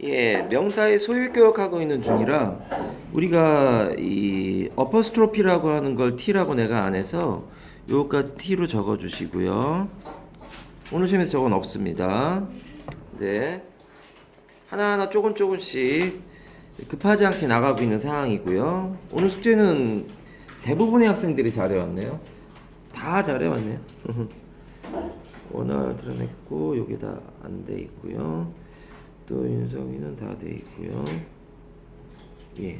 예, 명사의 소유 교역하고 있는 중이라 우리가 이 어퍼스트로피라고 하는 걸 T라고 내가 안 해서 요거까지 T로 적어 주시고요. 오늘 시험에서 저건 없습니다. 네. 하나하나 조금씩 급하지 않게 나가고 있는 상황이고요. 오늘 숙제는 대부분의 학생들이 잘해왔네요. 다 잘해왔네요. 원활 드러냈고 여기다 안 돼 있고요. 또 윤성이는 다 돼 있고요. 예.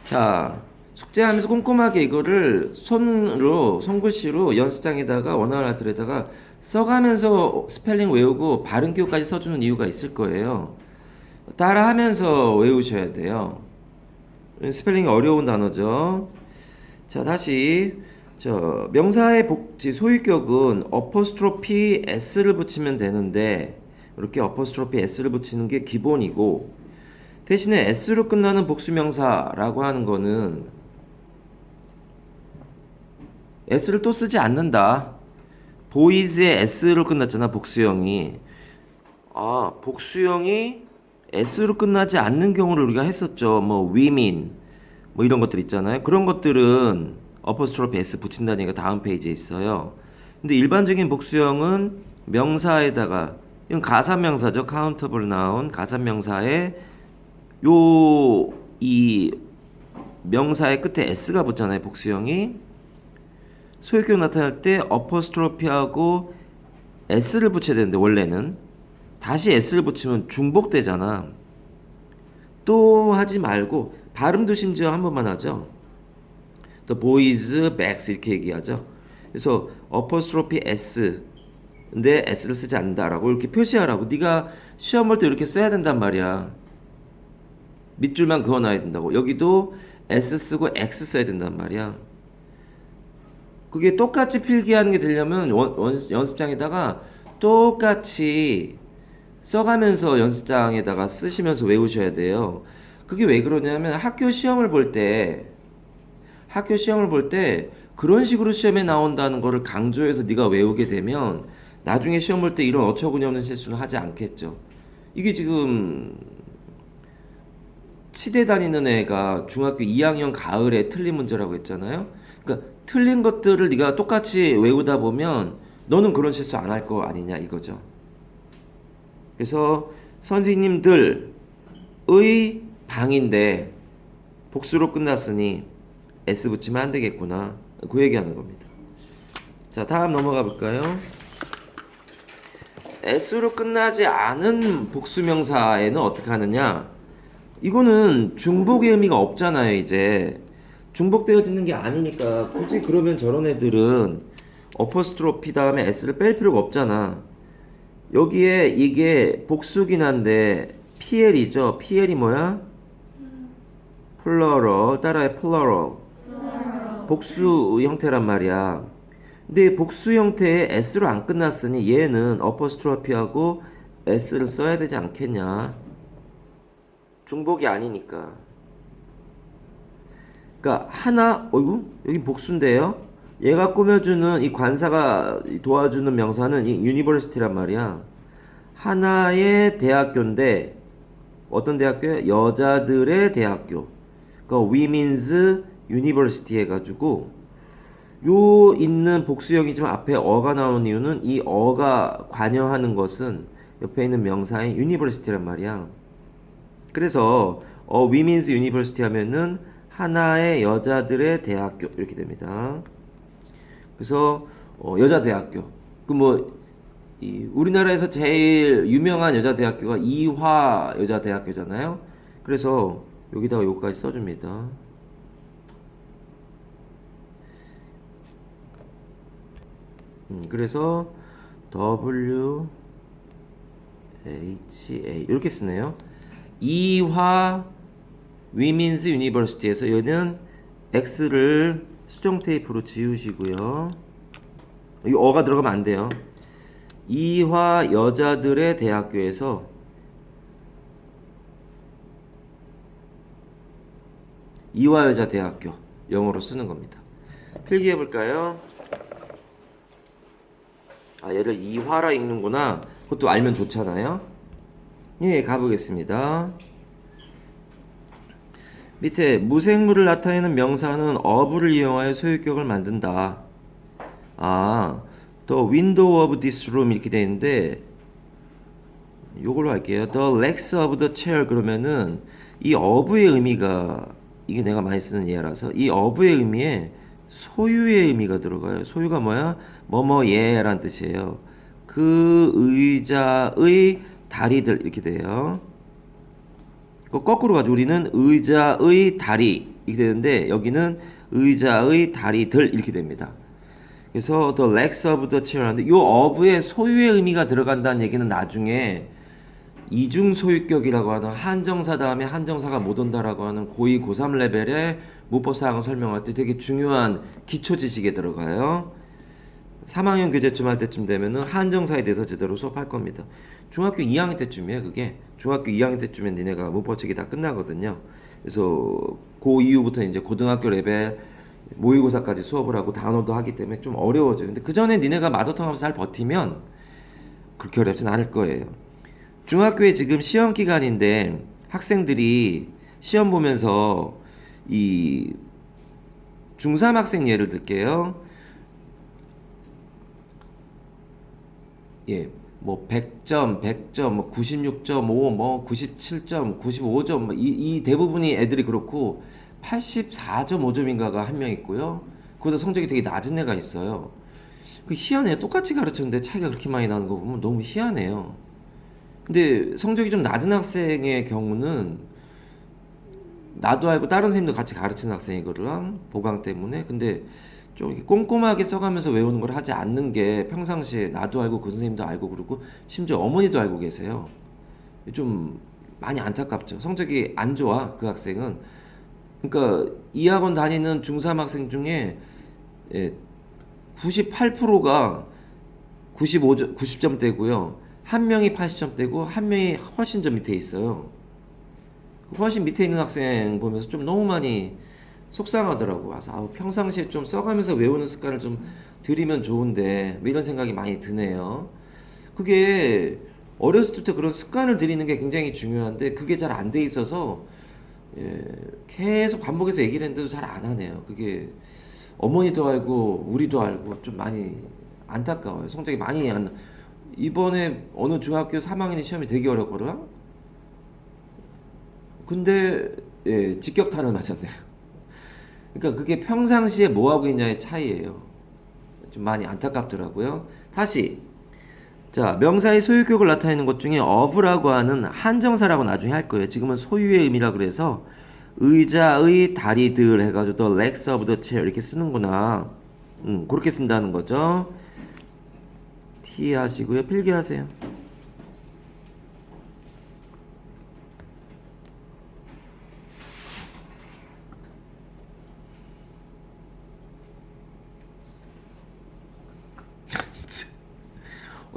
자, 숙제하면서 꼼꼼하게 이거를 손글씨로 연습장에다가 원활한 틀에다가 써가면서 스펠링 외우고 발음 기호까지 써주는 이유가 있을 거예요. 따라하면서 외우셔야 돼요. 스펠링이 어려운 단어죠. 자, 다시 명사의 복지 소유격은 어퍼스트로피 s를 붙이면 되는데 이렇게 어퍼스트로피 s를 붙이는 게 기본이고, 대신에 s로 끝나는 복수명사라고 하는 거는 s를 또 쓰지 않는다. boys의 s로 끝났잖아, 복수형이. 아, 복수형이 s로 끝나지 않는 경우를 우리가 했었죠. 뭐 women 뭐 이런 것들 있잖아요. 그런 것들은 어퍼스트로피 s 붙인다니까 다음 페이지에 있어요. 근데 일반적인 복수형은 명사에다가, 이건 가산명사죠. countable noun 가산명사에 이 명사의 끝에 s가 붙잖아요. 복수형이 소유격 나타날 때 어퍼스트로피하고 s를 붙여야 되는데, 원래는 다시 s를 붙이면 중복되잖아. 또 하지 말고 발음도 심지어 한 번만 하죠. The boys backs 이렇게 얘기하죠. 그래서 어퍼스트로피 s 근데 s를 쓰지 않는다라고 이렇게 표시하라고. 네가 시험 볼 때 이렇게 써야 된단 말이야. 밑줄만 그어놔야 된다고. 여기도 s 쓰고 x 써야 된단 말이야. 그게 똑같이 필기하는 게 되려면 연습장에다가 똑같이 써가면서 연습장에다가 쓰시면서 외우셔야 돼요. 그게 왜 그러냐면 학교 시험을 볼 때 그런 식으로 시험에 나온다는 거를 강조해서 네가 외우게 되면 나중에 시험 볼 때 이런 어처구니없는 실수는 하지 않겠죠. 이게 지금 치대 다니는 애가 중학교 2학년 가을에 틀린 문제라고 했잖아요. 그러니까 틀린 것들을 네가 똑같이 외우다 보면 너는 그런 실수 안 할 거 아니냐 이거죠. 그래서 선생님들의 방인데 복수로 끝났으니 S 붙이면 안 되겠구나, 그 얘기하는 겁니다. 자, 다음 넘어가 볼까요? S로 끝나지 않은 복수명사에는 어떻게 하느냐? 이거는 중복의 의미가 없잖아요. 이제 중복되어지는 게 아니니까 굳이 그러면 저런 애들은 어퍼스트로피 다음에 S를 뺄 필요가 없잖아. 여기에 이게 복수긴 한데 PL이죠. PL이 뭐야? 플러럴. 따라해, 플러럴. 복수 형태란 말이야. 근데 복수 형태에 S로 안 끝났으니 얘는 어퍼스트로피하고 S를 써야 되지 않겠냐. 중복이 아니니까. 그러니까 하나, 어이구, 여기 복수인데요. 얘가 꾸며주는 이 관사가 도와주는 명사는 이 유니버시티란 말이야. 하나의 대학교인데 어떤 대학교야? 여자들의 대학교. 그러니까 Women's University 해가지고 요 있는 복수형이지만 앞에 어가 나오는 이유는 이 어가 관여하는 것은 옆에 있는 명사인 University란 말이야. 그래서 Women's University 하면은 하나의 여자들의 대학교 이렇게 됩니다. 그래서 여자 대학교. 그 뭐 우리나라에서 제일 유명한 여자 대학교가 이화 여자 대학교잖아요. 그래서 여기다가 요거까지 써줍니다. 그래서 WHA 이렇게 쓰네요. 이화 위민스 유니버시티에서 얘는 X를 수정 테이프로 지우시고요. 이 어가 들어가면 안 돼요. 이화 여자들의 대학교에서 이화 여자 대학교 영어로 쓰는 겁니다. 필기해 볼까요? 아, 얘를 이화라 읽는구나. 그것도 알면 좋잖아요. 예, 가보겠습니다. 밑에 무생물을 나타내는 명사는 어부를 이용하여 소유격을 만든다. 아, The window of this room 이렇게 돼 있는데 요걸로 할게요. The legs of the chair 그러면은 이 어부의 의미가 이게 내가 많이 쓰는 예라서 이 어부의 의미에 소유의 의미가 들어가요. 소유가 뭐야? 뭐뭐예라는 뜻이에요. 그 의자의 다리들 이렇게 돼요. 거꾸로 가지고 우리는 의자의 다리 이렇게 되는데 여기는 의자의 다리들 이렇게 됩니다. 그래서 the legs of the chair 하는데 이 of의 소유의 의미가 들어간다는 얘기는 나중에 이중 소유격이라고 하는 한정사 다음에 한정사가 못 온다라고 하는 고2 고3 레벨의 문법 사항을 설명할 때 되게 중요한 기초 지식에 들어가요. 3학년 교재쯤 할 때쯤 되면은 한정사에 대해서 제대로 수업할 겁니다. 중학교 2학년 때쯤이에요, 그게. 중학교 2학년 때쯤엔 니네가 문법책이 다 끝나거든요. 그래서 고 이후부터 이제 고등학교 레벨 모의고사까지 수업을 하고 단어도 하기 때문에 좀 어려워져요. 근데 그 전에 니네가 마더텅하면서 잘 버티면 그렇게 어렵진 않을 거예요. 중학교에 지금 시험 기간인데 학생들이 시험 보면서 이 중3 학생 예를 들게요. 예, 뭐 100점, 100점, 뭐 96.5, 뭐 97점, 95점, 이 대부분이 애들이 그렇고 84.5점인가가 한 명 있고요. 그보다 성적이 되게 낮은 애가 있어요. 그 희한해. 똑같이 가르쳤는데 차이가 그렇게 많이 나는 거 보면 너무 희한해요. 근데 성적이 좀 낮은 학생의 경우는 나도 알고 다른 선생님도 같이 가르치는 학생이거든 보강 때문에. 근데 좀 이렇게 꼼꼼하게 써가면서 외우는 걸 하지 않는 게 평상시에 나도 알고 그 선생님도 알고 그러고 심지어 어머니도 알고 계세요. 좀 많이 안타깝죠. 성적이 안 좋아 그 학생은. 그러니까 이 학원 다니는 중3 학생 중에 98%가 95점, 90점대고요. 한 명이 80점대고 한 명이 훨씬 더 밑에 있어요. 훨씬 밑에 있는 학생 보면서 좀 너무 많이 속상하더라고. 그래서 평상시에 좀 써가면서 외우는 습관을 좀 들이면 좋은데 뭐 이런 생각이 많이 드네요. 그게 어렸을 때부터 그런 습관을 들이는 게 굉장히 중요한데 그게 잘 안 돼 있어서 계속 반복해서 얘기를 했는데도 잘 안 하네요. 그게 어머니도 알고 우리도 알고 좀 많이 안타까워요. 성적이 많이 안 이번에 어느 중학교 3학년 시험이 되게 어렵거든. 근데 직격탄을 맞았네요. 그러니까 그게 평상시에 뭐 하고 있냐의 차이예요. 좀 많이 안타깝더라고요. 다시 자 명사의 소유격을 나타내는 것 중에 of라고 하는 한정사라고 나중에 할 거예요. 지금은 소유의 의미라 그래서 의자의 다리들 해가지고 the legs of the chair 이렇게 쓰는구나. 그렇게 쓴다는 거죠. T 하시고요. 필기하세요.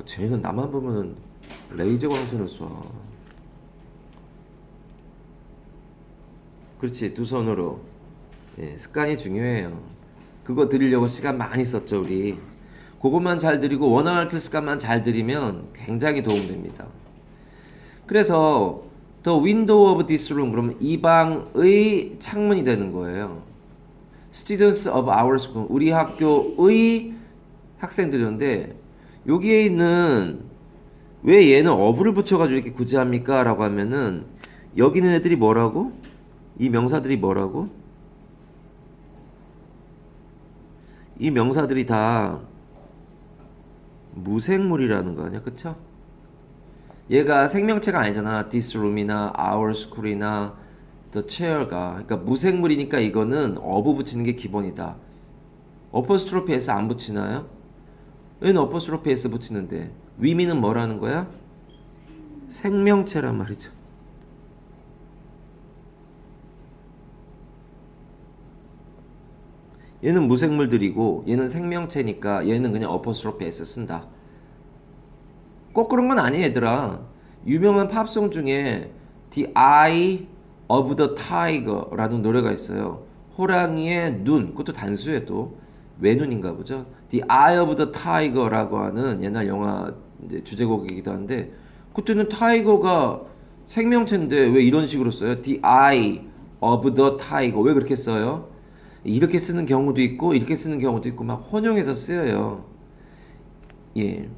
쟤는 나만 보면은 레이저 광선을 쏴. 그렇지, 두 손으로. 습관이 중요해요. 그거 들으려고 시간 많이 썼죠, 우리. 그것만 잘 들이고 원어알트 습관만 잘 들이면 굉장히 도움됩니다. 그래서 The window of this room 그러면 이 방의 창문이 되는 거예요. Students of our school 우리 학교의 학생들인데 여기에 있는 왜 얘는 of를 붙여가지고 이렇게 굳이 합니까? 라고 하면은 여기 있는 애들이 뭐라고? 이 명사들이 뭐라고? 이 명사들이 다 무생물이라는 거 아니야? 그쵸? 얘가 생명체가 아니잖아. This room이나 our school이나 the chair가. 그러니까 무생물이니까 이거는 of 붙이는 게 기본이다. 어퍼스트로피 S 안 붙이나요? 얘는 어퍼스트로피 S 붙이는데 위미는 뭐라는 거야? 생명체란 말이죠. 얘는 무생물들이고 얘는 생명체니까 얘는 그냥 어퍼스트로피 S 쓴다. 꼭 그런 건 아니에요, 얘들아. 유명한 팝송 중에 The Eye of the Tiger라는 노래가 있어요. 호랑이의 눈, 그것도 단수에 또 외눈인가 보죠. The Eye of the Tiger라고 하는 옛날 영화 이제 주제곡이기도 한데 그때는 타이거가 생명체인데 왜 이런 식으로 써요? The eye of the tiger. 왜 그렇게 써요? 이렇게 쓰는 경우도 있고 이렇게 쓰는 경우도 있고 막 혼용해서 쓰여요. 예.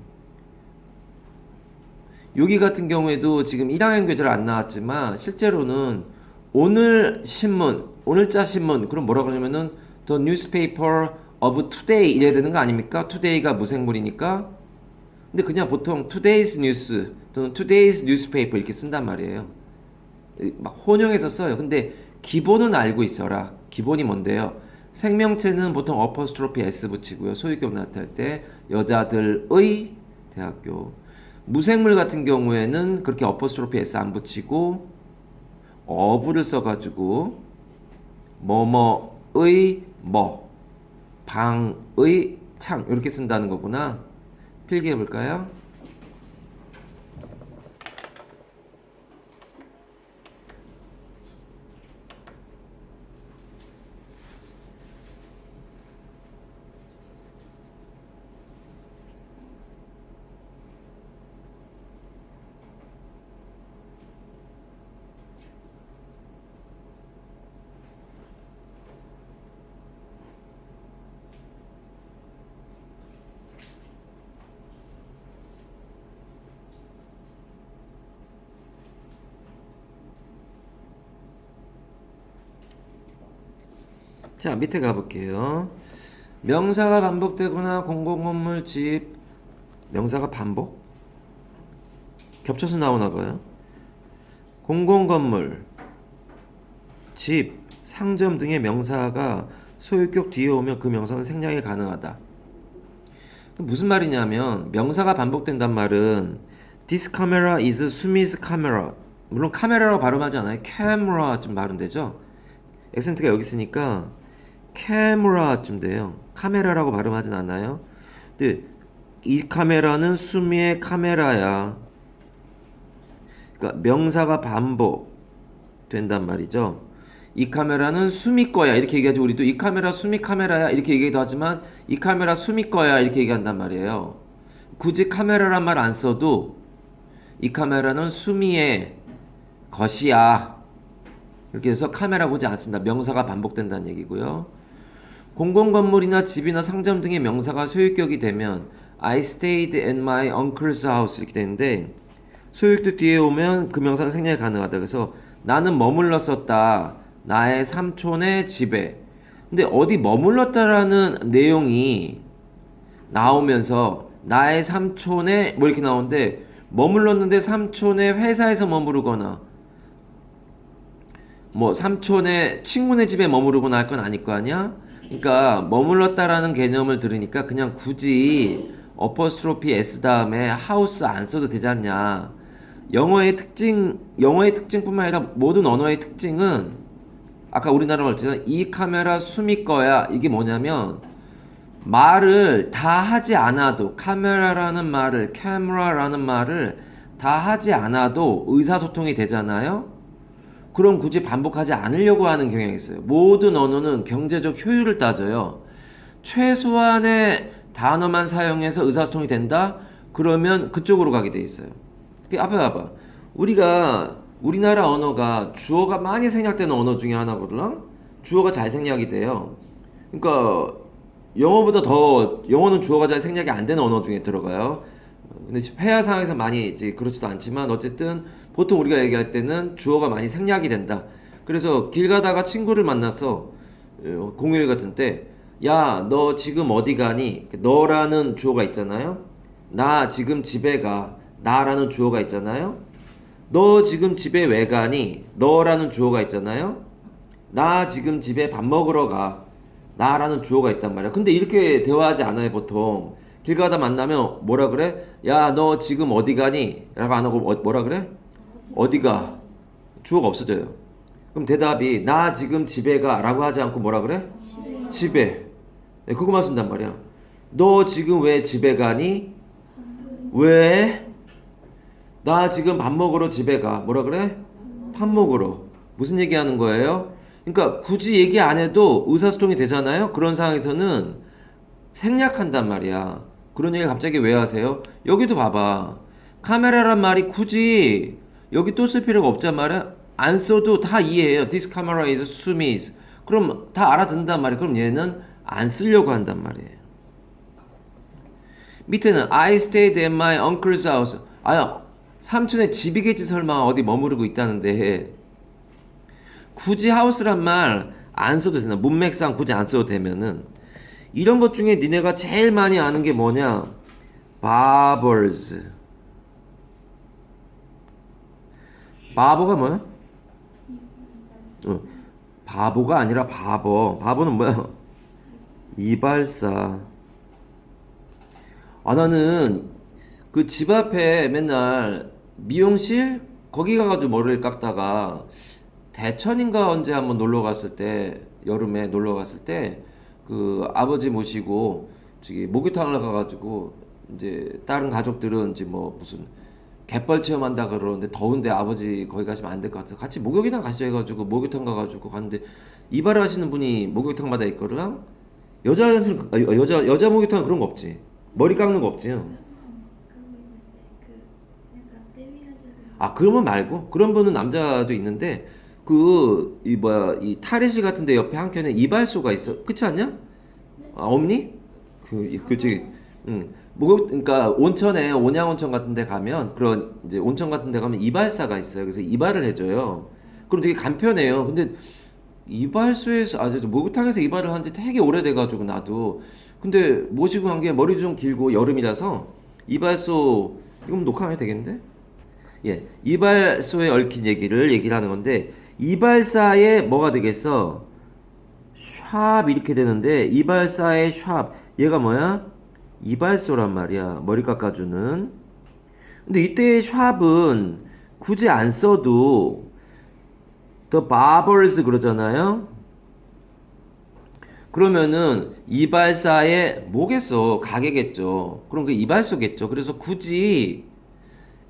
여기 같은 경우에도 지금 1학년 교재로 안 나왔지만 실제로는 오늘 신문, 오늘자 신문, 그럼 뭐라고 하냐면은 the newspaper of today 이래야 되는 거 아닙니까? today가 무생물이니까. 근데 그냥 보통 today's news 또는 today's newspaper 이렇게 쓴단 말이에요. 막 혼용해서 써요. 근데 기본은 알고 있어라. 기본이 뭔데요? 생명체는 보통 어퍼스트로피 S 붙이고요. 소유격 나타날 때 여자들의 대학교. 무생물 같은 경우에는 그렇게 어퍼스트로피 S 안 붙이고 어부를 써가지고 뭐뭐의 뭐 방의 창 이렇게 쓴다는 거구나. 필기해 볼까요? 자, 밑에 가볼게요. 명사가 반복되거나 공공건물 집 명사가 반복? 겹쳐서 나오나 봐요. 공공건물 집, 상점 등의 명사가 소유격 뒤에 오면 그 명사는 생략이 가능하다. 무슨 말이냐면 명사가 반복된단 말은 This camera is 수미's camera. 물론 카메라라고 발음하지 않아요. camera쯤 발음되죠. 액센트가 여기 있으니까 camera쯤 돼요. 카메라라고 발음하진 않아요. 근데 이 카메라는 수미의 카메라야. 그러니까 명사가 반복된단 말이죠. 이 카메라는 수미 거야 이렇게 얘기하지. 우리도 이 카메라 수미 카메라야 이렇게 얘기도 하지만 이 카메라 수미 거야 이렇게 얘기한단 말이에요. 굳이 카메라란 말 안 써도 이 카메라는 수미의 것이야 이렇게 해서 카메라고 하지 않습니다. 명사가 반복된다는 얘기고요. 공공건물이나 집이나 상점 등의 명사가 소유격이 되면 I stayed at my uncle's house 이렇게 되는데 소유격 뒤에 오면 그 명사는 생략이 가능하다. 그래서 나는 머물렀었다 나의 삼촌의 집에. 근데 어디 머물렀다라는 내용이 나오면서 나의 삼촌의 뭐 이렇게 나오는데 머물렀는데 삼촌의 회사에서 머무르거나 뭐 삼촌의 친구네 집에 머무르거나 할 건 아닐 거 아니야? 그러니까 머물렀다라는 개념을 들으니까 그냥 굳이 어퍼스트로피 S 다음에 하우스 안 써도 되지 않냐. 영어의 특징뿐만 아니라 모든 언어의 특징은 아까 우리나라 말처럼 이 카메라 수미 거야. 이게 뭐냐면 말을 다 하지 않아도 카메라라는 말을 camera라는 말을 다 하지 않아도 의사소통이 되잖아요. 그럼 굳이 반복하지 않으려고 하는 경향이 있어요. 모든 언어는 경제적 효율을 따져요. 최소한의 단어만 사용해서 의사소통이 된다? 그러면 그쪽으로 가게 돼 있어요. 앞에 봐봐. 우리나라 언어가 주어가 많이 생략되는 언어 중에 하나거든. 주어가 잘 생략이 돼요. 그러니까 영어는 주어가 잘 생략이 안 되는 언어 중에 들어가요. 근데 회화 상황에서 많이 이제 그렇지도 않지만 어쨌든 보통 우리가 얘기할 때는 주어가 많이 생략이 된다. 그래서 길 가다가 친구를 만나서 공휴일 같은 때 야, 너 지금 어디 가니? 너라는 주어가 있잖아요. 나 지금 집에 가. 나라는 주어가 있잖아요. 너 지금 집에 왜 가니? 너라는 주어가 있잖아요. 나 지금 집에 밥 먹으러 가. 나라는 주어가 있단 말이야. 근데 이렇게 대화하지 않아요, 보통. 길 가다 만나면 뭐라 그래? 야, 너 지금 어디 가니? 라고 안 하고 뭐라 그래? 어디 가? 주어가 없어져요. 그럼 대답이 나 지금 집에 가 라고 하지 않고 뭐라 그래? 집에. 네, 그거만 쓴단 말이야. 너 지금 왜 집에 가니? 왜? 나 지금 밥 먹으러 집에 가. 뭐라 그래? 밥 먹으러. 무슨 얘기 하는 거예요? 그러니까 굳이 얘기 안 해도 의사소통이 되잖아요. 그런 상황에서는 생략한단 말이야. 그런 얘기 갑자기 왜 하세요? 여기도 봐봐. 카메라란 말이 굳이 여기 또 쓸 필요가 없단 말이야. 안 써도 다 이해해요. This camera is Sumi's. 그럼 다 알아듣는단 말이에요. 그럼 얘는 안 쓰려고 한단 말이에요. 밑에는 I stayed at my uncle's house. 아야, 삼촌의 집이겠지 설마 어디 머무르고 있다는데. 굳이 하우스란 말 안 써도 되나? 문맥상 굳이 안 써도 되면은 이런 것 중에 니네가 제일 많이 아는 게 뭐냐? barbers. 바보가 뭐야? 바보가 아니라 바보. 바보는 뭐야? 이발사. 아, 나는 그 집 앞에 맨날 미용실 거기 가가지고 머리를 깎다가 대천인가 언제 한번 놀러 갔을 때, 여름에 놀러 갔을 때 그 아버지 모시고 저기 목욕탕을 가가지고 이제 다른 가족들은 이제 뭐 무슨 갯벌 체험한다 그러는데 더운데 아버지 거기 가시면 안 될 것 같아서 같이 목욕이나 가시죠 해가지고 목욕탕 가가지고 갔는데 이발을 하시는 분이 목욕탕마다 있거랑 여자 목욕탕은 그런 거 없지. 머리 깎는 거 없지. 아, 그러면 말고 그런 분은 남자도 있는데 그 이 뭐야 이 탈의실 같은데 옆에 한켠에 이발소가 있어. 그렇지 않냐? 아, 없니? 그치. 목욕 그러니까 온천에 온양온천 같은데 가면 그런 이제 온천 같은데 가면 이발사가 있어요. 그래서 이발을 해줘요. 그럼 되게 간편해요. 근데 이발소에서 목욕탕에서 이발을 한 지 되게 오래돼가지고 나도 근데 모시고 한 게 머리도 좀 길고 여름이라서 이발소 이건 녹화하면 되겠는데? 예, 이발소에 얽힌 얘기를 하는 건데 이발사의 뭐가 되겠어? 샵 이렇게 되는데 이발사의 샵 얘가 뭐야? 이발소란 말이야. 머리 깎아주는. 근데 이때의 샵은 굳이 안 써도 the barbers 그러잖아요. 그러면은 이발사의 뭐겠어? 가게겠죠. 그럼 그 이발소겠죠. 그래서 굳이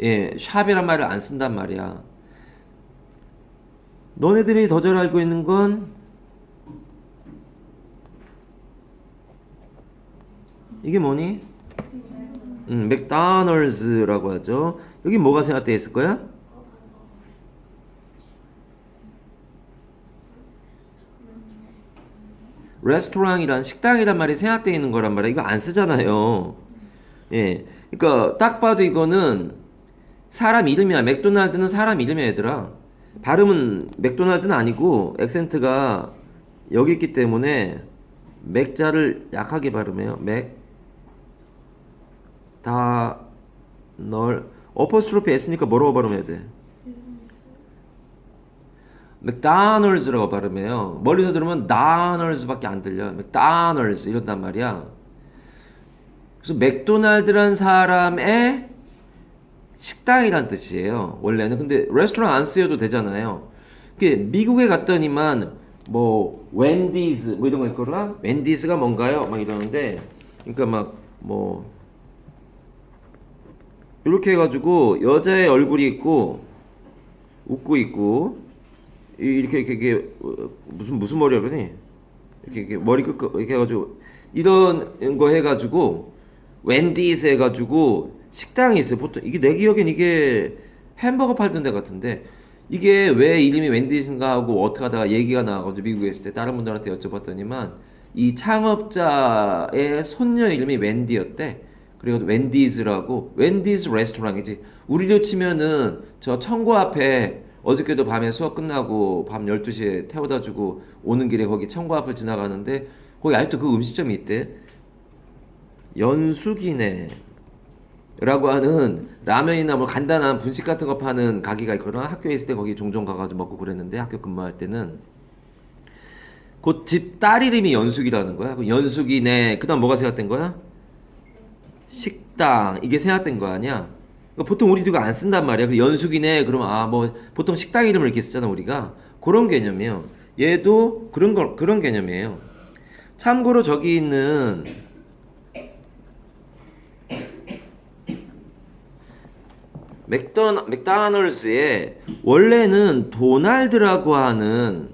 예, 샵이란 말을 안 쓴단 말이야. 너네들이 더 잘 알고 있는 건 이게 뭐니? 맥도날드라고 하죠. 여기 뭐가 생각되어 있을 거야? 레스토랑이란 식당이란 말이 생각되어 있는 거란 말이야. 이거 안 쓰잖아요. 예. 그러니까 딱 봐도 이거는 사람 이름이야. 맥도날드는 사람 이름이야, 얘들아. 발음은 맥도날드는 아니고 액센트가 여기 있기 때문에 맥자를 약하게 발음해요. 어퍼스트로피 S니까 뭐라고 발음해야 돼? 맥도날드라고 발음해요. 멀리서 들으면 다널즈밖에 안 들려. 맥도날드 이런단 말이야. 그래서 맥도날드란 사람의 식당이란 뜻이에요. 원래는. 근데 레스토랑 안 쓰여도 되잖아요. 그게 미국에 갔더니만 뭐 웬디즈 뭐 이런 거 있거나 웬디즈가 뭔가요? 막 이러는데 그러니까 막 뭐 이렇게 해가지고 여자의 얼굴이 있고 웃고 있고 이렇게 무슨 머리야 그러니? 이렇게 머리 끝 이렇게 해가지고 이런 거 해가지고 웬디스 해가지고 식당이 있어요. 보통 이게 내 기억엔 이게 햄버거 팔던 데 같은데 이게 왜 이름이 웬디스인가 하고 어떻게 하다가 얘기가 나와가지고 미국에 있을 때 다른 분들한테 여쭤봤더니만 이 창업자의 손녀 이름이 웬디였대. 그리고 웬디즈라고 웬디즈 레스토랑이지. 우리로 치면은 저 청구 앞에 어저께도 밤에 수업 끝나고 밤 12시에 태워다 주고 오는 길에 거기 청구 앞을 지나가는데 거기 아직도 그 음식점이 있대. 연숙이네 라고 하는 라면이나 뭐 간단한 분식 같은 거 파는 가게가 있거나 학교에 있을 때 거기 종종 가가지고 먹고 그랬는데 학교 근무할 때는 그 집 딸 이름이 연숙이라는 거야. 연숙이네. 그 다음 뭐가 생각된 거야? 식당. 이게 생각된 거 아니야? 그러니까 보통 우리도 이거 안 쓴단 말이야. 그 연숙이네. 그러면 아 뭐 보통 식당 이름을 이렇게 쓰잖아 우리가. 그런 개념이에요. 얘도 그런 개념이에요. 참고로 저기 있는 맥도날드에 원래는 도날드라고 하는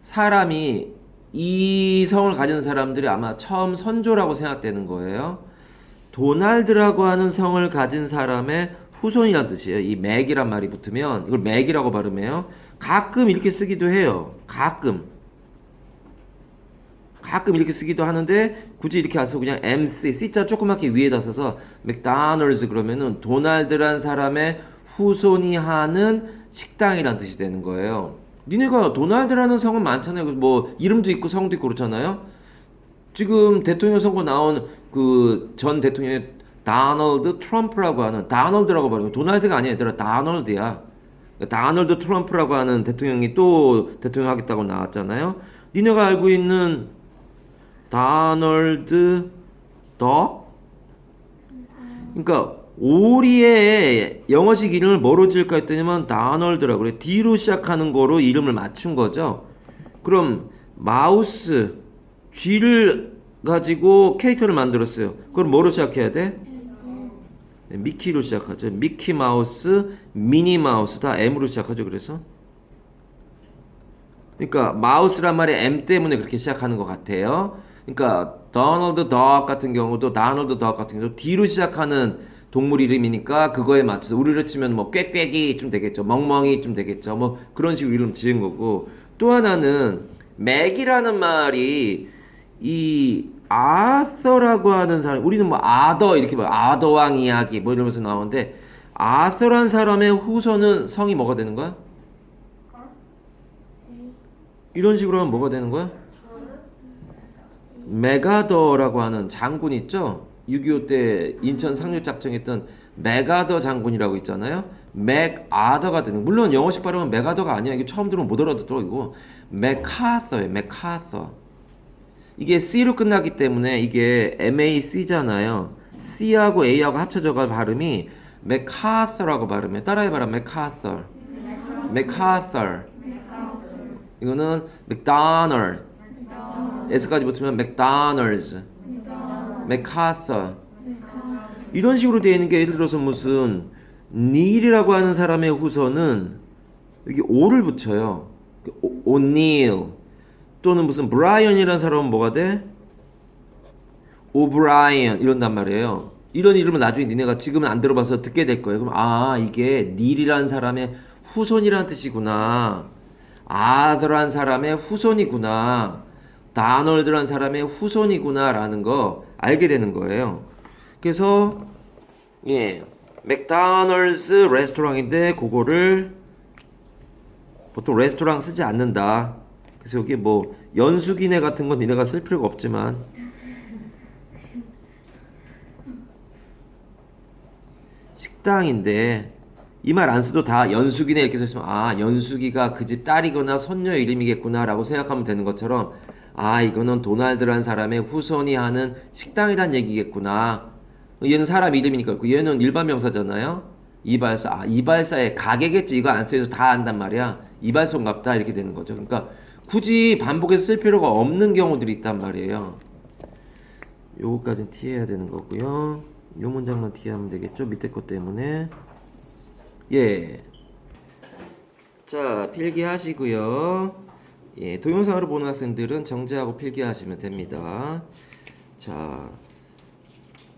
사람이 이 성을 가진 사람들이 아마 처음 선조라고 생각되는 거예요. 도날드라고 하는 성을 가진 사람의 후손이란 뜻이에요. 이 맥이란 말이 붙으면 이걸 맥이라고 발음해요. 가끔 이렇게 쓰기도 해요. 가끔 이렇게 쓰기도 하는데 굳이 이렇게 안 쓰고 그냥 MC, C자 조그맣게 위에다 써서 맥도날드 그러면은 도날드란 사람의 후손이 하는 식당이란 뜻이 되는 거예요. 니네가 도날드라는 성은 많잖아요. 뭐 이름도 있고 성도 있고 그렇잖아요. 지금 대통령 선거 나온 그 전 대통령의 다널드 트럼프라고 하는 다널드라고 말하는 도날드가 아니야 얘들아 다널드야. 다널드 트럼프라고 하는 대통령이 또 대통령 하겠다고 나왔잖아요. 니네가 알고 있는 다널드 덕? 그러니까 오리의 영어식 이름을 뭐로 지을까 했더니만 다널드라고 그래. D로 시작하는 거로 이름을 맞춘 거죠. 그럼 마우스 G를 가지고 캐릭터를 만들었어요. 그럼 뭐로 시작해야 돼? 미키로 시작하죠. 미키 마우스, 미니 마우스 다 M으로 시작하죠. 그래서 그러니까 마우스란 말이 M 때문에 그렇게 시작하는 것 같아요. 그러니까 도널드 덕 같은 경우도 D로 시작하는 동물 이름이니까 그거에 맞춰서 우리로 치면 뭐 꾀꾀기 좀 되겠죠. 멍멍이 좀 되겠죠. 뭐 그런 식으로 이름 지은 거고 또 하나는 맥이라는 말이 이 아서라고 하는 사람 우리는 뭐 아더 이렇게 봐 아더 왕 이야기 뭐 이러면서 나오는데 아서란 사람의 후손은 성이 뭐가 되는 거야? 이런 식으로 하면 뭐가 되는 거야? 메가더라고 하는 장군 있죠? 6.25 때 인천 상륙작전했던 메가더 장군이라고 있잖아요. 맥아더가 되는 물론 영어식 발음은 메가더가 아니야. 이게 처음 들으면 못 알아듣더라고. 맥카서예요. 맥카서. 이게 C로 끝나기 때문에 이게 MAC잖아요. C하고 A하고 합쳐져가 발음이 맥카서라고 발음해. 따라해봐라. 맥카서. 맥카서. 이거는 맥도널드. S까지 붙으면 맥도널드. 맥카서. 이런 식으로 되어 있는 게 예를 들어서 무슨 닐이라고 하는 사람의 후손은 여기 O를 붙여요. 오닐. 또는 무슨 브라이언이라는 사람은 뭐가 돼? 오브라이언 이런단 말이에요. 이런 이름은 나중에 니네가 지금은 안 들어봐서 듣게 될 거예요. 그럼 아 이게 닐이라는 사람의 후손이라는 뜻이구나. 아더란 사람의 후손이구나. 다널드란 사람의 후손이구나 라는 거 알게 되는 거예요. 그래서 예 맥도널드 레스토랑인데 그거를 보통 레스토랑 쓰지 않는다. 그래서 여기 뭐 연수기내 같은 건 니네가 쓸 필요가 없지만 식당인데 이 말 안 써도 다 연수기네 이렇게 써있으면 아 연수기가 그 집 딸이거나 손녀 이름이겠구나 라고 생각하면 되는 것처럼 아 이거는 도날드란 사람의 후손이 하는 식당이란 얘기겠구나. 얘는 사람 이름이니까 그렇고 얘는 일반 명사잖아요. 이발사 아 이발사의 가게겠지. 이거 안 써도 다 안단 말이야. 이발소인갑다 이렇게 되는 거죠. 그러니까 굳이 반복해서 쓸 필요가 없는 경우들이 있단 말이에요. 요거까지는 티해야 되는 거고요. 요 문장만 티하면 되겠죠. 밑에 것 때문에 예. 자 필기하시고요. 예, 동영상으로 보는 학생들은 정지하고 필기하시면 됩니다. 자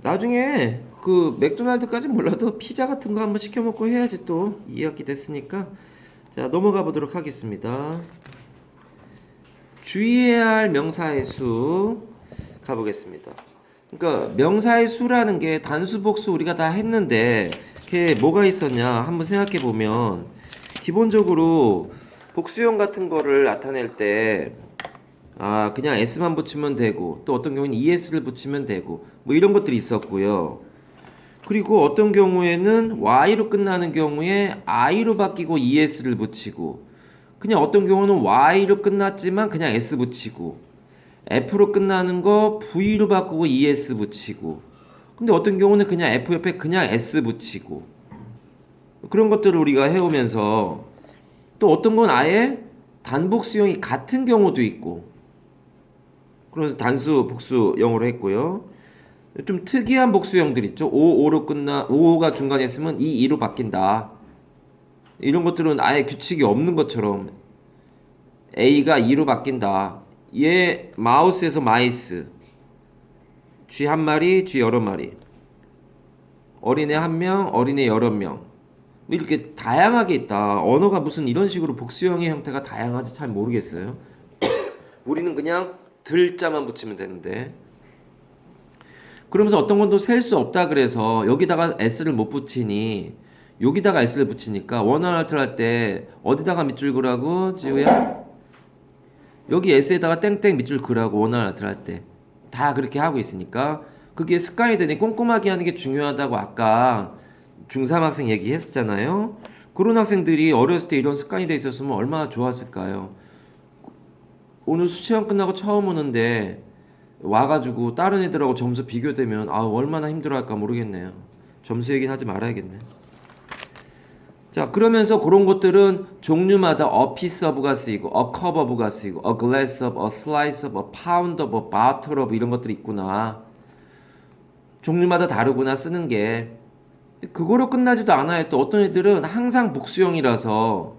나중에 그 맥도날드까지 몰라도 피자 같은 거 한번 시켜 먹고 해야지 또 2학기 됐으니까. 자 넘어가 보도록 하겠습니다. 주의해야 할 명사의 수 가보겠습니다. 그러니까 명사의 수라는 게 단수 복수 우리가 다 했는데 그게 뭐가 있었냐 한번 생각해 보면 기본적으로 복수형 같은 거를 나타낼 때 아 그냥 s만 붙이면 되고 또 어떤 경우에는 es를 붙이면 되고 뭐 이런 것들이 있었고요. 그리고 어떤 경우에는 y로 끝나는 경우에 i로 바뀌고 es를 붙이고 그냥 어떤 경우는 y로 끝났지만 그냥 s 붙이고 f로 끝나는 거 v로 바꾸고 es 붙이고 근데 어떤 경우는 그냥 f 옆에 그냥 s 붙이고 그런 것들을 우리가 해오면서 또 어떤 건 아예 단복수형이 같은 경우도 있고 그래서 단수 복수형으로 했고요. 좀 특이한 복수형들 있죠. 5로 끝나 5가 중간에 있으면 2로 바뀐다. 이런 것들은 아예 규칙이 없는 것처럼 A가 2로 바뀐다. 얘 마우스에서 마이스 G 한 마리, G 여러 마리. 어린애 1명, 어린애 여러 명. 이렇게 다양하게 있다. 언어가 무슨 이런 식으로 복수형의 형태가 다양한지 잘 모르겠어요. 우리는 그냥 들자만 붙이면 되는데. 그러면서 어떤 건 또 셀 수 없다 그래서 여기다가 s를 못 붙이니 여기다가 s를 붙이니까 원어널트를 할 때 어디다가 밑줄 그라고 지우야? 여기 s에다가 땡땡 밑줄 그라고 원어널트를 할 때 다 그렇게 하고 있으니까 그게 습관이 되니 꼼꼼하게 하는 게 중요하다고 아까 중3 학생 얘기했었잖아요. 그런 학생들이 어렸을 때 이런 습관이 돼 있었으면 얼마나 좋았을까요? 오늘 수시험 끝나고 처음 오는데 와가지고 다른 애들하고 점수 비교되면 아 얼마나 힘들어할까 모르겠네요. 점수 얘기는 하지 말아야겠네. 자 그러면서 그런 것들은 종류마다 a piece of가 쓰이고 a cup of가 쓰이고 a glass of, a slice of, a pound of, a bottle of 이런 것들이 있구나. 종류마다 다르구나 쓰는 게. 그거로 끝나지도 않아요. 또 어떤 애들은 항상 복수형이라서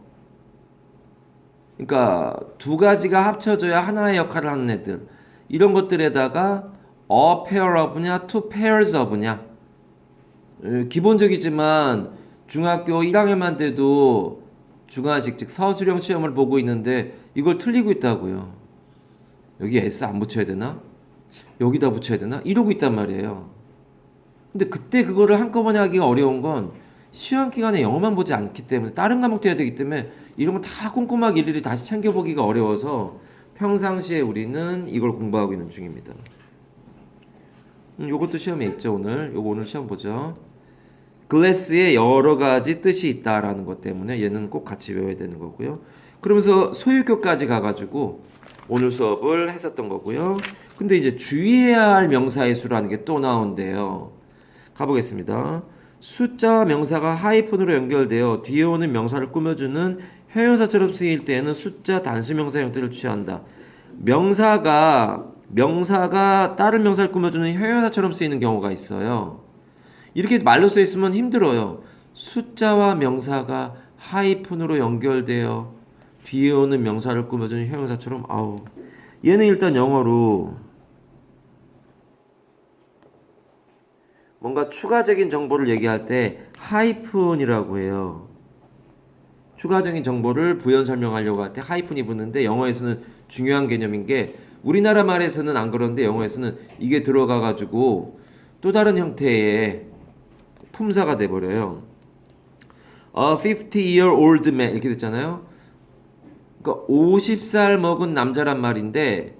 그러니까 두 가지가 합쳐져야 하나의 역할을 하는 애들 이런 것들에다가 a pair of냐 two pairs of냐 기본적이지만 중학교 1학년만 돼도 중화식 즉 서술형 시험을 보고 있는데 이걸 틀리고 있다고요. 여기 S 안 붙여야 되나? 여기다 붙여야 되나? 이러고 있단 말이에요. 근데 그때 그거를 한꺼번에 하기가 어려운 건 시험 기간에 영어만 보지 않기 때문에 다른 과목도 해야 되기 때문에 이런 거 다 꼼꼼하게 일일이 다시 챙겨보기가 어려워서 평상시에 우리는 이걸 공부하고 있는 중입니다. 요것도 시험에 있죠 오늘. 요거 오늘 시험 보죠. 글래스에 여러 가지 뜻이 있다라는 것 때문에 얘는 꼭 같이 외워야 되는 거고요. 그러면서 소유격까지 가가지고 오늘 수업을 했었던 거고요. 근데 이제 주의해야 할 명사의 수라는 게 또 나온대요. 가보겠습니다. 숫자와 명사가 하이픈으로 연결되어 뒤에 오는 명사를 꾸며주는 형용사처럼 쓰일 때에는 숫자 단수명사 형태를 취한다. 명사가 다른 명사를 꾸며주는 형용사처럼 쓰이는 경우가 있어요. 이렇게 말로 써 있으면 힘들어요. 숫자와 명사가 하이픈으로 연결되어 뒤에 오는 명사를 꾸며주는 형용사처럼 아우 얘는 일단 영어로 뭔가 추가적인 정보를 얘기할 때 하이픈이라고 해요. 추가적인 정보를 부연 설명하려고 할 때 하이픈이 붙는데 영어에서는 중요한 개념인 게 우리나라 말에서는 안 그런데 영어에서는 이게 들어가 가지고 또 다른 형태의 품사가 돼버려요. A 50-year-old man 이렇게 됐잖아요. 그러니까 50살 먹은 남자란 말인데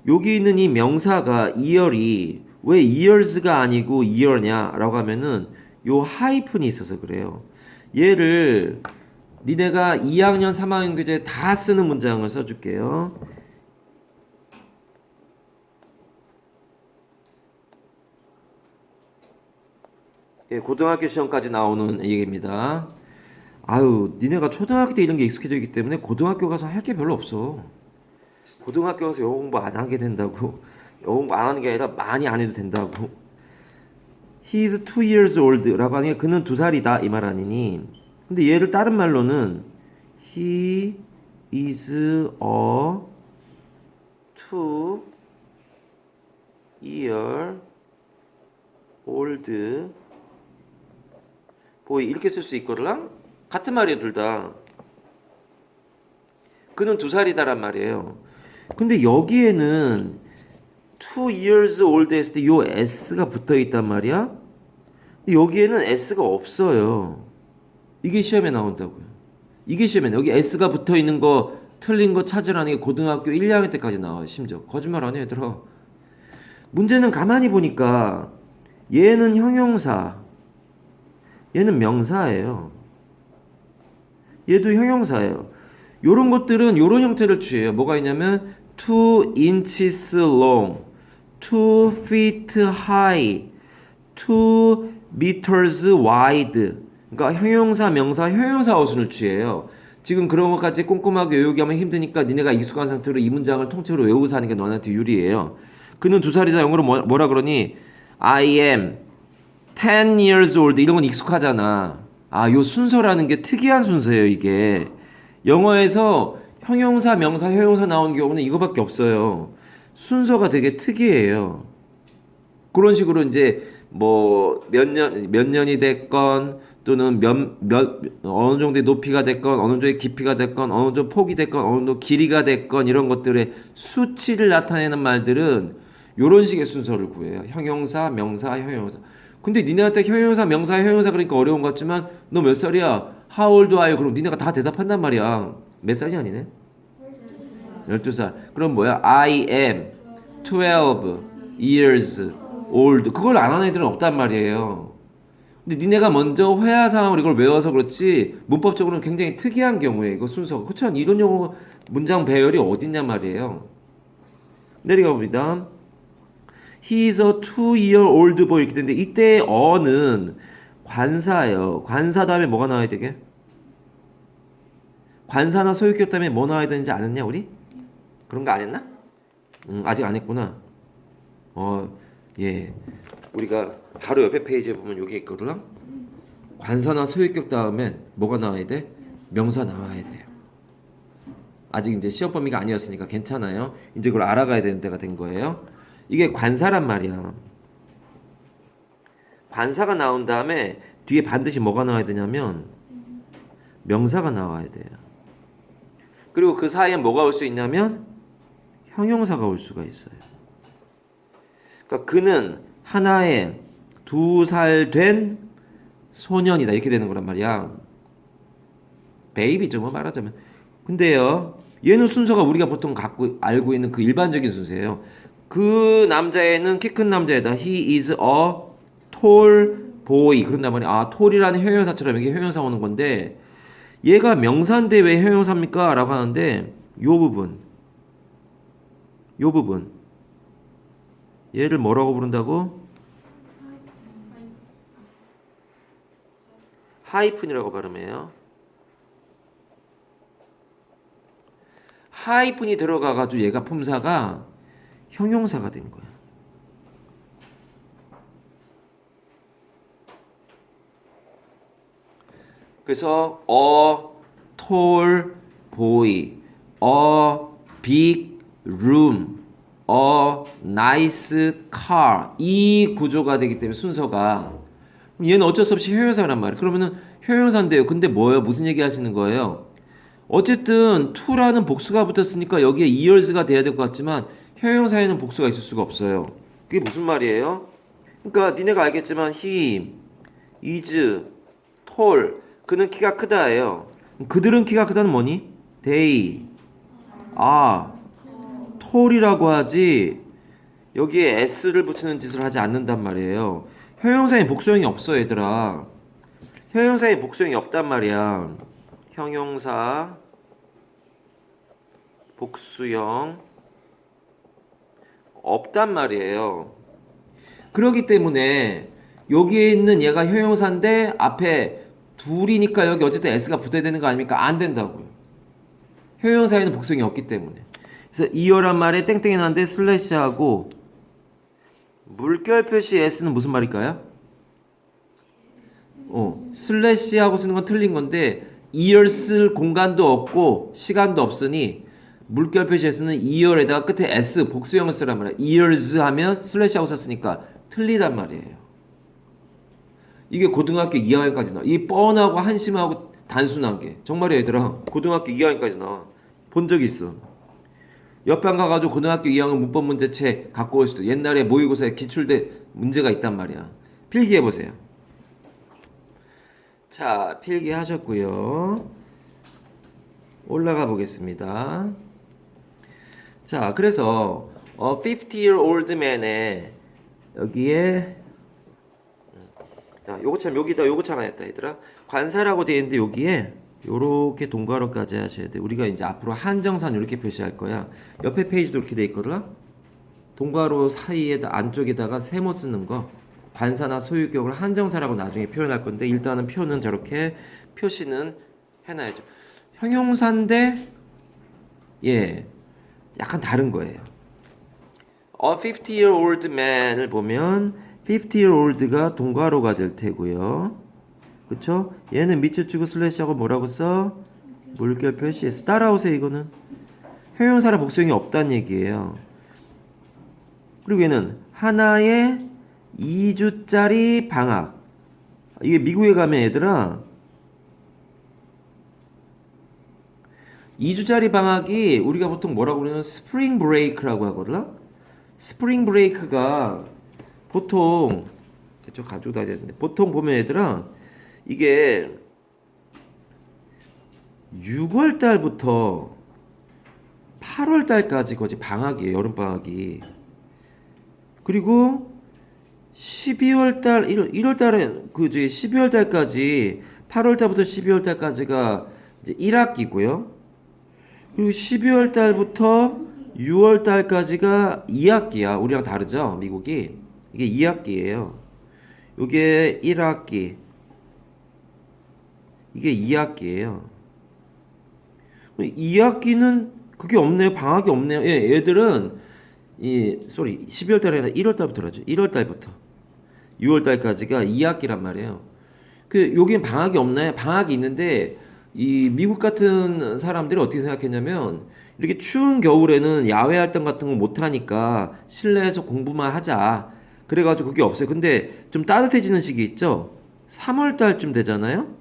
여기 있는 이 명사가 year이 왜 years가 아니고 year냐라고 하면은 요 하이픈이 있어서 그래요. 얘를 니네가 2학년 3학년 교재 다 쓰는 문장을 써줄게요. 예, 고등학교 시험까지 나오는 얘기입니다. 아유, 니네가 초등학교 때 이런 게 익숙해져 있기 때문에 고등학교 가서 할 게 별로 없어. 고등학교 가서 영어 공부 안 하게 된다고. 영어 공부 안 하는 게 아니라 많이 안 해도 된다고. He is 2 years old 라고 하는 게 그는 2살이다 이 말 아니니. 근데 얘를 다른 말로는 He is a 2-year old boy 이렇게 쓸 수 있거든. 같은 말이에요 둘 다. 그는 2살이다란 말이에요. 근데 여기에는 2 years old 했을 때 요 s가 붙어 있단 말이야. 여기에는 s가 없어요. 이게 시험에 나온다고요. 이게 시험에 여기 s가 붙어 있는 거 틀린 거 찾으라는 게 고등학교 1, 2학년 때까지 나와요. 심지어 거짓말 안 해 얘들아. 문제는 가만히 보니까 얘는 형용사, 얘는 명사예요. 얘도 형용사예요. 요런 것들은 요런 형태를 취해요. 뭐가 있냐면 2 inches long, 2 feet high, 2 meters wide. 그러니까 형용사, 명사, 형용사 어순을 취해요. 지금 그런 것까지 꼼꼼하게 외우기 하면 힘드니까 니네가 익숙한 상태로 이 문장을 통째로 외우고 사는 게 너한테 유리해요. 그는 2살이다 영어로 뭐라 그러니? I am 10 years old 이런 건 익숙하잖아. 아, 요 순서라는 게 특이한 순서예요, 이게. 영어에서 형용사, 명사, 형용사 나오는 경우는 이거밖에 없어요. 순서가 되게 특이해요. 그런 식으로 이제 뭐 몇 년이 됐건 또는 어느 정도의 높이가 됐건 어느 정도의 깊이가 됐건 어느 정도 폭이 됐건 어느 정도 길이가 됐건 이런 것들의 수치를 나타내는 말들은 요런 식의 순서를 구해요. 형용사, 명사, 형용사. 근데 니네한테 형용사, 명사, 형용사 그러니까 어려운 것 같지만 너 몇 살이야? How old are you? 그럼 니네가 다 대답한단 말이야. 몇 살이 아니네? 12살. 그럼 뭐야? I am 12 years old. 그걸 안 하는 애들은 없단 말이에요. 근데 니네가 먼저 회화상으로 이걸 외워서 그렇지 문법적으로는 굉장히 특이한 경우에 이거 순서가. 그렇죠? 이런 용어 문장 배열이 어딨냔 말이에요. 내려가 봅니다. He is a 2-year-old boy 이렇게 되는데 이때 어는 관사예요. 관사 다음에 뭐가 나와야 되게? 관사나 소유격 다음에 뭐 나와야 되는지 아느냐 우리? 그런 거 안 했나? 아직 안 했구나. 예. 우리가 바로 옆에 페이지에 보면 여기 있거든. 관사나 소유격 다음에 뭐가 나와야 돼? 명사 나와야 돼요. 아직 이제 시험 범위가 아니었으니까 괜찮아요. 이제 그걸 알아가야 되는 때가 된 거예요. 이게 관사란 말이야. 관사가 나온 다음에 뒤에 반드시 뭐가 나와야 되냐면 명사가 나와야 돼요. 그리고 그 사이에 뭐가 올 수 있냐면 형용사가 올 수가 있어요. 그러니까 그는 하나의 2살 된 소년이다 이렇게 되는 거란 말이야. 베이비죠 뭐 말하자면. 근데요 얘는 순서가 우리가 보통 알고 있는 그 일반적인 순서예요. 그 남자애는 키 큰 남자애다. He is a tall boy. 그런단 말이야. 아 tall이라는 형용사처럼 이게 형용사 오는 건데 얘가 명사인데 왜 형용사입니까? 라고 하는데 요 부분 얘를 뭐라고 부른다고? 하이픈이라고 발음해요. 하이픈이 들어가가지고 얘가 품사가 형용사가 된 거야. 그래서 a tall boy, a big room, a nice car 이 구조가 되기 때문에 순서가 얘는 어쩔 수 없이 형용사란 말이에요. 그러면은 형용사인데요. 근데 뭐예요? 무슨 얘기 하시는 거예요? 어쨌든 to라는 복수가 붙었으니까 여기에 years가 돼야 될 것 같지만 형용사에는 복수가 있을 수가 없어요. 그게 무슨 말이에요? 그러니까 니네가 알겠지만 he is tall 그는 키가 크다예요. 그들은 키가 크다는 뭐니? they are tall이라고 하지 여기에 s를 붙이는 짓을 하지 않는단 말이에요. 형용사에 복수형이 없어 얘들아. 형용사에 복수형이 없단 말이야. 형용사 복수형 없단 말이에요. 그렇기 때문에 여기에 있는 얘가 형용사인데 앞에 둘이니까 여기 어쨌든 s가 붙어야 되는 거 아닙니까? 안 된다고요. 형용사에는 복수형이 없기 때문에. 그래서 이어란 말에 땡땡이 나는데 슬래시하고 물결 표시 s는 무슨 말일까요? 슬래시하고 쓰는 건 틀린 건데 이열 쓸 공간도 없고 시간도 없으니 물결 표시 s는 이열에다가 끝에 s 복수형을 쓰란 말이야. years 하면 슬래시하고 썼으니까 틀리단 말이에요. 이게 고등학교 2학년까지 나와. 이 뻔하고 한심하고 단순한 게 정말이야 얘들아. 고등학교 2학년까지 나와. 본 적이 있어. 옆반 가가지고 고등학교 2학년 문법 문제책 갖고 올 수도 옛날에 모의고사에 기출대 문제가 있단 말이야. 필기해보세요. 자 필기하셨고요. 올라가 보겠습니다. 자 그래서 50-year-old man의 여기에 자, 요거 참 여기다 요거 참아냈다 얘들아. 관사라고 되어 있는데 여기에 요렇게 동괄어까지 하셔야 돼. 우리가 이제 앞으로 한정산 이렇게 표시할 거야. 옆에 페이지도 이렇게 돼 있거든. 동괄어 사이에 안쪽에다가 세모 쓰는 거. 관사나 소유격을 한정사라고 나중에 표현할 건데 일단은 표는 저렇게 표시는 해놔야죠. 형용사인데 예 약간 다른 거예요. A 50-year-old man을 보면 50-year-old가 동괄어가 될 테고요. 그쵸? 얘는 밑줄 치고 슬래시하고 뭐라고 써? 물결 표시해서 따라오세요. 이거는 형용사라 복수형이 없다는 얘기예요. 그리고 얘는 하나의 2주짜리 방학. 이게 미국에 가면 얘들아 2주짜리 방학이 우리가 보통 뭐라고 그러냐면 스프링 브레이크라고 하거든. 스프링 브레이크가 보통 저 가지고 다녀야 되는데 보통 보면 얘들아 이게 6월 달부터 8월 달까지 거지 방학이에요. 여름 방학이. 그리고 12월 달 1월 달에 그지 12월 달까지 8월 달부터 12월 달까지가 이제 1학기고요. 그리고 12월 달부터 6월 달까지가 2학기야. 우리랑 다르죠? 미국이. 이게 2학기예요. 이게 1학기. 이게 2학기예요. 2학기는 그게 없네요. 방학이 없네요. 예, 얘들은 12월 달에 아니라 1월 달부터라죠. 1월 달부터 6월 달까지가 2학기란 말이에요. 여기는 방학이 없나요? 방학이 있는데 이 미국 같은 사람들이 어떻게 생각했냐면 이렇게 추운 겨울에는 야외 활동 같은 거 못 하니까 실내에서 공부만 하자. 그래가지고 그게 없어요. 근데 좀 따뜻해지는 시기 있죠? 3월 달쯤 되잖아요?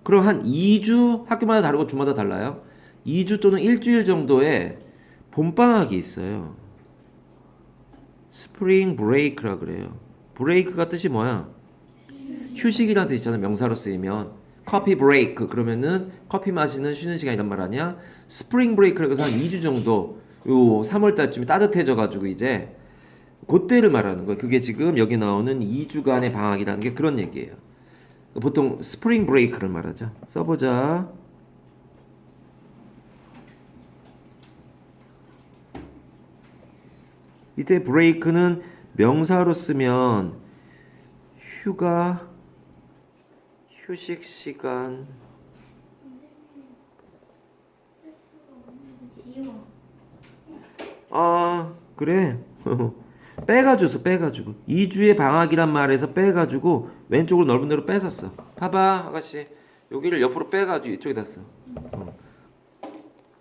그럼 한 2주 학교마다 다르고 주마다 달라요. 2주 또는 일주일 정도의 봄방학이 있어요. 스프링 브레이크라 그래요. 브레이크가 뜻이 뭐야? 휴식이라는 뜻 있잖아. 명사로 쓰이면 커피 브레이크 그러면은 커피 마시는 쉬는 시간이란 말 아니야? 스프링 브레이크라고 해서 한 2주 정도 요 3월 달쯤에 따뜻해져 가지고 이제 그때를 말하는 거예요. 그게 지금 여기 나오는 2주간의 방학이라는 게 그런 얘기예요. 보통 스프링 브레이크를 말하죠. 써보자. 이때 브레이크는 명사로 쓰면 휴가, 휴식 시간. 아, 그래. 빼가지고 2주의 방학이란 말에서 빼가지고 왼쪽으로 넓은 데로 뺏었어. 봐봐 아가씨 여기를 옆으로 빼가지고 이쪽에다 써.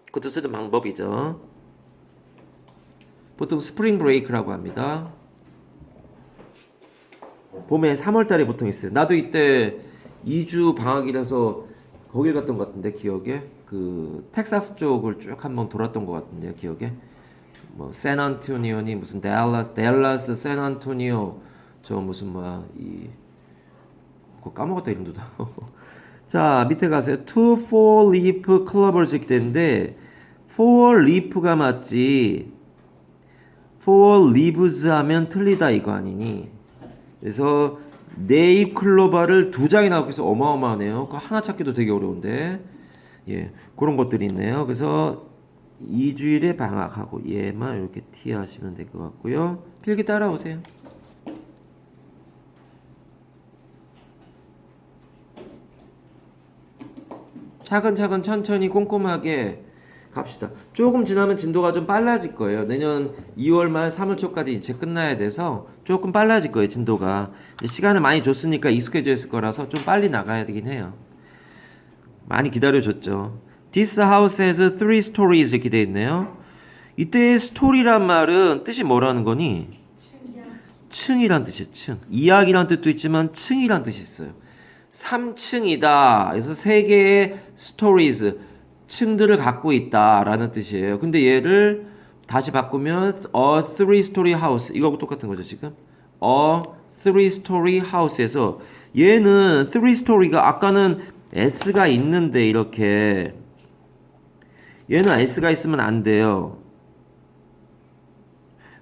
그것도 쓰는 방법이죠. 보통 스프링 브레이크라고 합니다. 봄에 3월달에 보통 있어요. 나도 이때 2주 방학이라서 거길 갔던 것 같은데 기억에 그 텍사스 쪽을 쭉 한번 돌았던 것 같은데요 기억에. 뭐 샌안토니오니 무슨 댈러스 샌안토니오 저 무슨 뭐야 그거 까먹었다 이름도 다. 자 밑에 가세요. To four leaf clovers 이렇게 되는데 four leaf가 맞지 four leaves 하면 틀리다 이거 아니니. 그래서 네잎 클로버를 2장이 나오고 있어. 어마어마하네요. 그거 하나 찾기도 되게 어려운데 예 그런 것들이 있네요. 그래서 2주일에 방학하고 얘만 이렇게 T 하시면 될 것 같고요. 필기 따라오세요. 차근차근 천천히 꼼꼼하게 갑시다. 조금 지나면 진도가 좀 빨라질 거예요. 내년 2월 말 3월 초까지 이제 끝나야 돼서 조금 빨라질 거예요. 진도가. 시간을 많이 줬으니까 익숙해져 있을 거라서 좀 빨리 나가야 되긴 해요. 많이 기다려줬죠. This house has 3 stories 이렇게 돼 있네요. 이때 스토리란 말은 뜻이 뭐라는 거니? 층이란 뜻이에요. 층. 이야기란 뜻도 있지만 층이란 뜻이 있어요. 3층이다. 그래서 3개의 stories 층들을 갖고 있다라는 뜻이에요. 근데 얘를 다시 바꾸면 a 3-story house 이거하고 똑같은 거죠 지금. a 3-story house에서 얘는 3-story가 아까는 s가 있는데 이렇게 얘는 s가 있으면 안 돼요.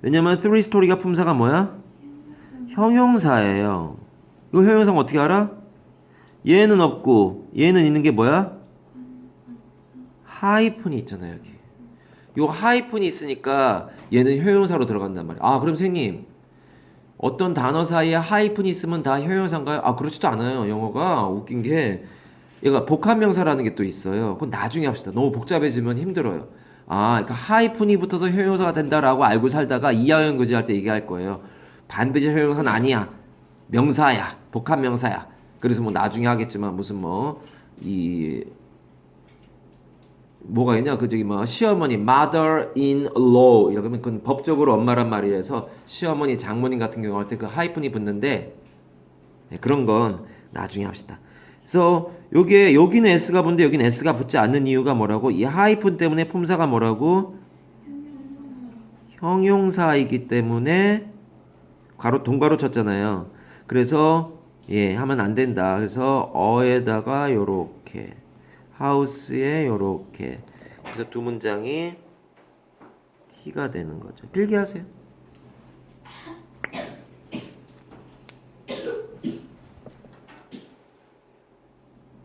왜냐면 3-story가 품사가 뭐야? 형용사예요. 이거 형용사 어떻게 알아? 얘는 없고 얘는 있는 게 뭐야? 하이픈이 있잖아요 여기. 요 하이픈이 있으니까 얘는 형용사로 들어간단 말이에요. 아 그럼 선생님 어떤 단어 사이에 하이픈이 있으면 다 형용사인가요? 아 그렇지도 않아요. 영어가 웃긴 게 얘가 복합명사라는 게 또 있어요. 그건 나중에 합시다. 너무 복잡해지면 힘들어요. 아 그러니까 하이픈이 붙어서 형용사가 된다라고 알고 살다가 이하연거지 할 때 얘기할 거예요. 반드시 형용사는 아니야. 명사야. 복합명사야. 그래서 뭐 나중에 하겠지만 무슨 뭐가 있냐? 그 저기 뭐 시어머니 mother in law 이러면 그건 법적으로 엄마란 말이라서 시어머니 장모님 같은 경우 할 때 그 하이픈이 붙는데 네, 그런 건 나중에 합시다. 그래서 요게 여기는 s가 붙는데 여기는 s가 붙지 않는 이유가 뭐라고? 이 하이픈 때문에 품사가 뭐라고? 형용사이기 때문에 괄호 동괄호 쳤잖아요. 그래서 예 하면 안 된다. 그래서 어에다가 요렇게 하우스에 요렇게 그래서 두 문장이 T가 되는 거죠. 필기하세요.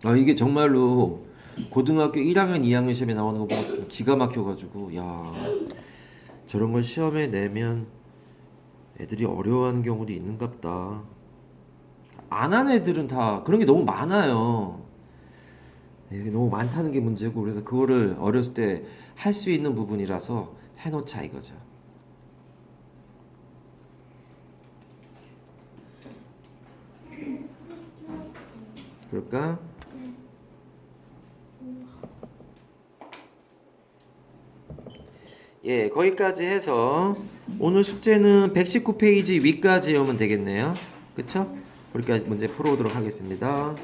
아 이게 정말로 고등학교 1학년, 2학년 시험에 나오는 거 보고 기가 막혀가지고 야 저런 걸 시험에 내면 애들이 어려워하는 경우도 있는갑다. 안 하는 애들은 다 그런 게 너무 많아요. 이게 너무 많다는 게 문제고 그래서 그거를 어렸을 때 할 수 있는 부분이라서 해놓자 이거죠. 그럴까? 예, 거기까지 해서 오늘 숙제는 119페이지 위까지 오면 되겠네요. 그쵸? 거기까지 문제 풀어보도록 하겠습니다.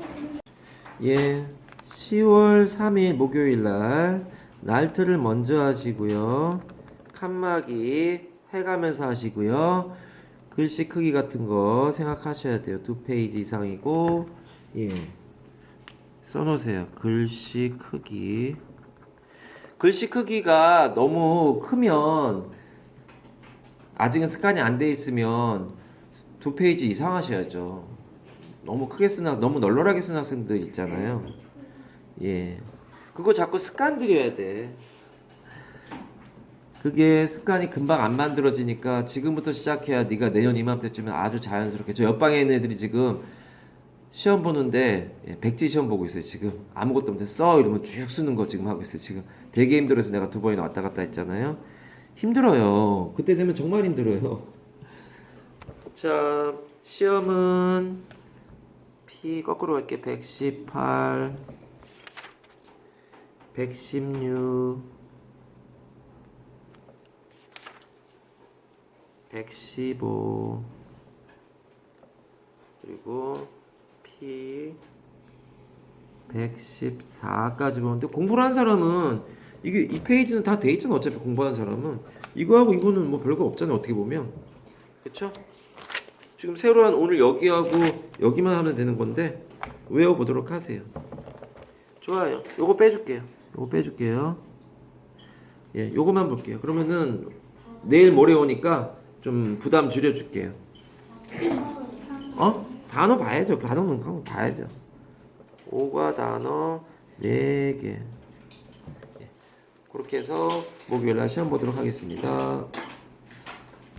예, 10월 3일 목요일 날 날트를 먼저 하시고요. 칸막이 해가면서 하시고요. 글씨 크기 같은 거 생각하셔야 돼요. 2페이지 이상이고 예, 써놓으세요. 글씨 크기. 글씨 크기가 너무 크면 아직은 습관이 안 돼 있으면 2페이지 이상 하셔야죠. 너무 크게 쓰는 너무 널널하게 쓰는 학생들 있잖아요. 예, 그거 자꾸 습관 들여야 돼. 그게 습관이 금방 안 만들어지니까 지금부터 시작해야 네가 내년 이맘때쯤에 아주 자연스럽게 저 옆방에 있는 애들이 지금 시험 보는데 예, 백지 시험 보고 있어요. 지금 아무것도 못해 써 이러면 쭉 쓰는 거 지금 하고 있어요. 지금 되게 힘들어서 내가 2번이나 왔다 갔다 했잖아요. 힘들어요. 그때 되면 정말 힘들어요. 자, 시험은 P 거꾸로 갈게. 118 116 115 그리고 P 114까지 보는데 공부를 한 사람은 이게 이 페이지는 다 돼 있잖아. 어차피 공부한 사람은 이거하고 이거는 뭐 별거 없잖아요. 어떻게 보면 그쵸? 지금 새로 한 오늘 여기하고 여기만 하면 되는 건데 외워보도록 하세요. 좋아요. 요거 빼줄게요. 요거 빼줄게요. 예, 요거만 볼게요. 그러면은 내일 모레 오니까 좀 부담 줄여줄게요. 어? 단어 봐야죠. 단어는 한번 봐야죠. 5가 단어 4개. 예, 그렇게 해서 목요일날 시험 보도록 하겠습니다.